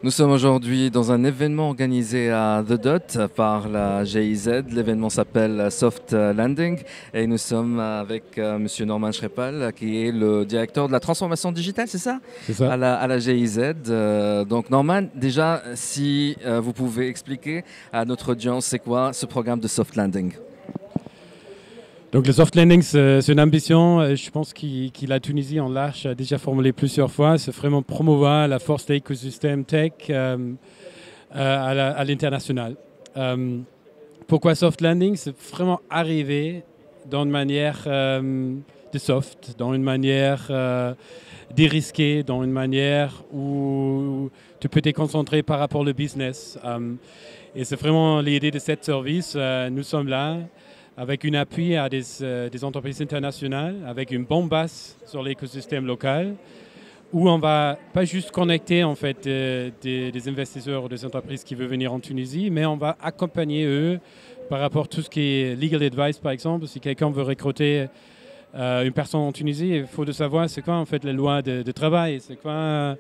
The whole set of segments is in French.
Nous sommes aujourd'hui dans un événement organisé à The Dot par la GIZ. L'événement s'appelle Soft Landing et nous sommes avec Monsieur Norman Schrepal qui est le directeur de la transformation digitale, c'est ça? C'est ça. À la GIZ. Donc Norman, déjà, si vous pouvez expliquer à notre audience, c'est quoi ce programme de Soft Landing? Donc le soft landing, c'est une ambition, je pense la Tunisie en large a déjà formulé plusieurs fois, c'est vraiment promouvoir la force de l'écosystème tech à l'international. Pourquoi soft landing? C'est vraiment arriver dans une manière de soft, dans une manière dérisquée, dans une manière où tu peux te concentrer par rapport au business. Et c'est vraiment l'idée de cette service. Nous sommes là avec un appui à des entreprises internationales, avec une bonne base sur l'écosystème local, où on va pas juste connecter en fait des investisseurs ou des entreprises qui veulent venir en Tunisie, mais on va accompagner eux par rapport à tout ce qui est legal advice, par exemple. Si quelqu'un veut recruter une personne en Tunisie, il faut de savoir c'est quoi en fait les lois de travail, c'est quoi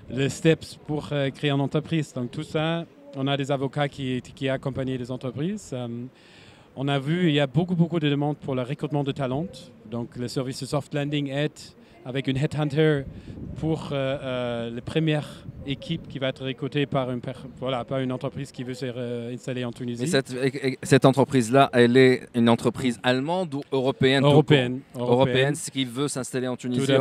les steps pour créer une entreprise. Donc tout ça, on a des avocats qui accompagnent les entreprises. On a vu, il y a beaucoup de demandes pour le recrutement de talents. Donc, le service de soft landing aide avec une headhunter pour la première équipe qui va être recrutée par une entreprise qui veut s'installer en Tunisie. Mais cette entreprise-là, elle est une entreprise allemande ou européenne? Européenne, ce qui veut s'installer en Tunisie,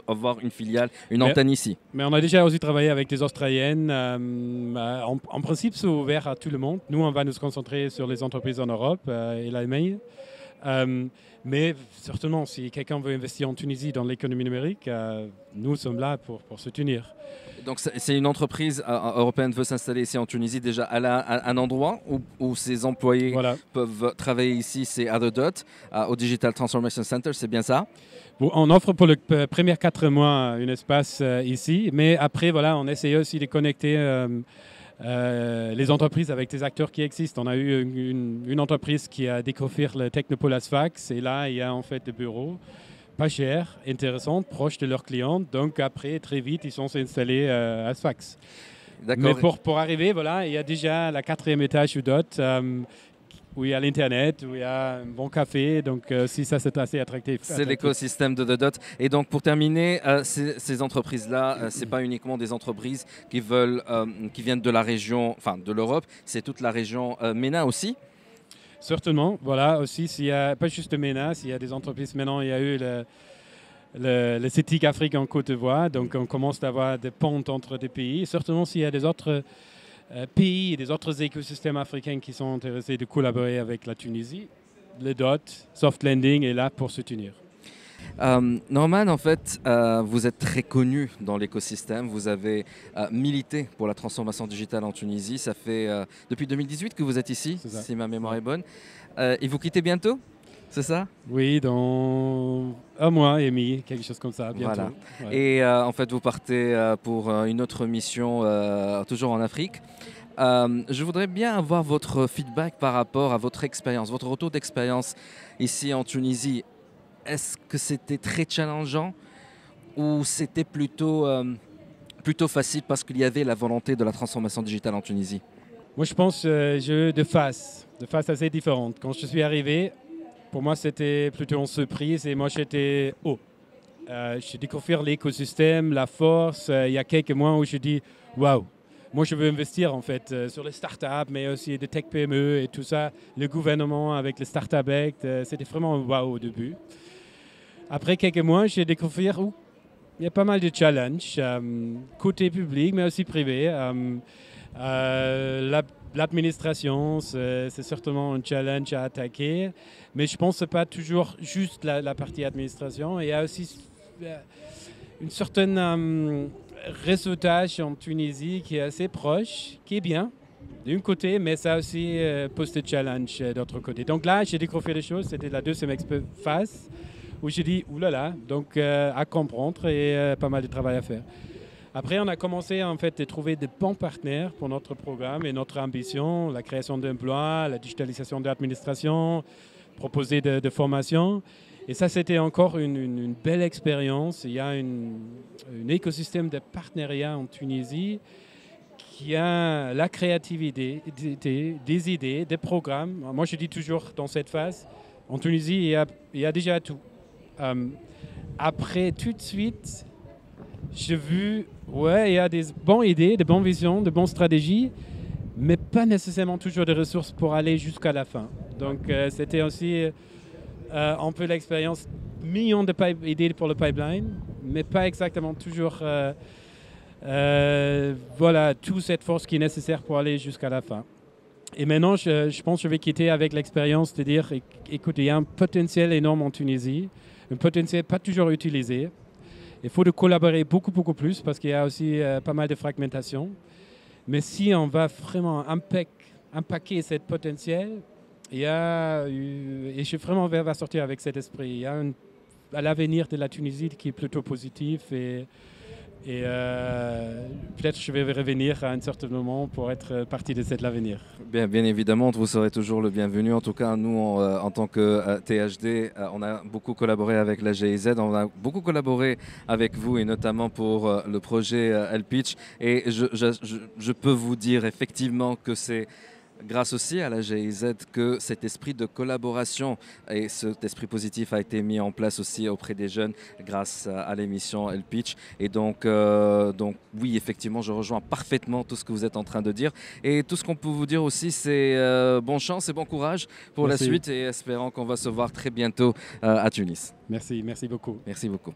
avoir une filiale, une antenne ici. Mais on a déjà aussi travaillé avec des Australiennes. En principe, c'est ouvert à tout le monde. Nous, on va nous concentrer sur les entreprises en Europe et l'Allemagne. Mais certainement, si quelqu'un veut investir en Tunisie dans l'économie numérique, nous sommes là pour soutenir. Donc c'est une entreprise européenne veut s'installer ici en Tunisie déjà à un endroit où ses employés peuvent travailler ici, c'est à The Dot, au Digital Transformation Center, c'est bien ça? Bon, on offre pour les premiers 4 mois un espace ici, mais après, on essaye aussi de connecter les entreprises avec des acteurs qui existent. On a eu une entreprise qui a découvert le Technopole à Sfax, et là, il y a en fait des bureaux pas chers, intéressants, proches de leurs clients. Donc après, très vite, ils sont installés à Sfax. Mais pour arriver, il y a déjà la 4e étage du Dot, où il y a l'Internet, où il y a un bon café. Donc, si ça, c'est assez attractif. C'est l'écosystème de The Dot. Et donc, pour terminer, ces entreprises-là, ce n'est pas uniquement des entreprises qui viennent de la région, enfin de l'Europe, c'est toute la région MENA aussi. Certainement, aussi, s'il y a pas juste MENA, s'il y a des entreprises, maintenant il y a eu le CETIC Afrique en Côte d'Ivoire, donc on commence à avoir des ponts entre des pays. Certainement, s'il y a des autres pays et des autres écosystèmes africains qui sont intéressés de collaborer avec la Tunisie, le DOT, Soft Landing est là pour soutenir. Norman, en fait, vous êtes très connu dans l'écosystème. Vous avez milité pour la transformation digitale en Tunisie. Ça fait depuis 2018 que vous êtes ici, si ma mémoire est bonne. Et vous quittez bientôt, c'est ça? Oui, dans 1 mois et demi, quelque chose comme ça, bientôt. Voilà. Ouais. Et en fait, vous partez pour une autre mission, toujours en Afrique. Je voudrais bien avoir votre feedback par rapport à votre expérience, votre retour d'expérience ici en Tunisie. Est-ce que c'était très challengeant ou c'était plutôt facile parce qu'il y avait la volonté de la transformation digitale en Tunisie? Moi, je pense de face assez différentes. Quand je suis arrivé, pour moi, c'était plutôt une surprise et moi, j'étais haut. J'ai découvert l'écosystème, la force. Il y a quelques mois où je dis « Waouh !» Moi, je veux investir en fait sur les startups, mais aussi des tech PME et tout ça. Le gouvernement avec le Startup Act, c'était vraiment waouh au début. Après quelques mois, j'ai découvert qu'il y a pas mal de challenges, côté public, mais aussi privé. L'administration, c'est certainement un challenge à attaquer, mais je pense que ce n'est pas toujours juste la partie administration. Il y a aussi une certaine réseautage en Tunisie qui est assez proche, qui est bien d'un côté, mais ça aussi pose des challenges d'autre côté. Donc là, j'ai découvert des choses, c'était la 2e phase, où j'ai dit, oulala, donc à comprendre et pas mal de travail à faire. Après, on a commencé en fait à trouver de bons partenaires pour notre programme et notre ambition, la création d'emplois, la digitalisation de l'administration, proposer de formations. Et ça, c'était encore une belle expérience. Il y a un écosystème de partenariat en Tunisie qui a la créativité, des idées, des programmes. Moi, je dis toujours dans cette phase, en Tunisie, il y a déjà tout. Après, tout de suite, j'ai vu, ouais, il y a des bonnes idées, des bonnes visions, de bonnes stratégies, mais pas nécessairement toujours des ressources pour aller jusqu'à la fin. Donc, c'était aussi un peu l'expérience, millions d'idées pour le pipeline, mais pas exactement toujours voilà, toute cette force qui est nécessaire pour aller jusqu'à la fin. Et maintenant, je pense que je vais quitter avec l'expérience de dire, écoute, il y a un potentiel énorme en Tunisie, un potentiel pas toujours utilisé. Il faut de collaborer beaucoup, beaucoup plus parce qu'il y a aussi pas mal de fragmentation. Mais si on va vraiment impacter ce potentiel, et je suis vraiment va sortir avec cet esprit. Il y a à l'avenir de la Tunisie qui est plutôt positif et peut-être je vais revenir à un certain moment pour être partie de cet avenir. Bien évidemment, vous serez toujours le bienvenu. En tout cas, nous, en tant que THD, on a beaucoup collaboré avec la GIZ, on a beaucoup collaboré avec vous et notamment pour le projet L-Pitch. Et je peux vous dire effectivement que c'est grâce aussi à la GIZ que cet esprit de collaboration et cet esprit positif a été mis en place aussi auprès des jeunes grâce à l'émission El Pitch. Et donc oui, effectivement, je rejoins parfaitement tout ce que vous êtes en train de dire. Et tout ce qu'on peut vous dire aussi, c'est bonne chance et bon courage pour la suite et espérant qu'on va se voir très bientôt à Tunis. Merci beaucoup. Merci beaucoup.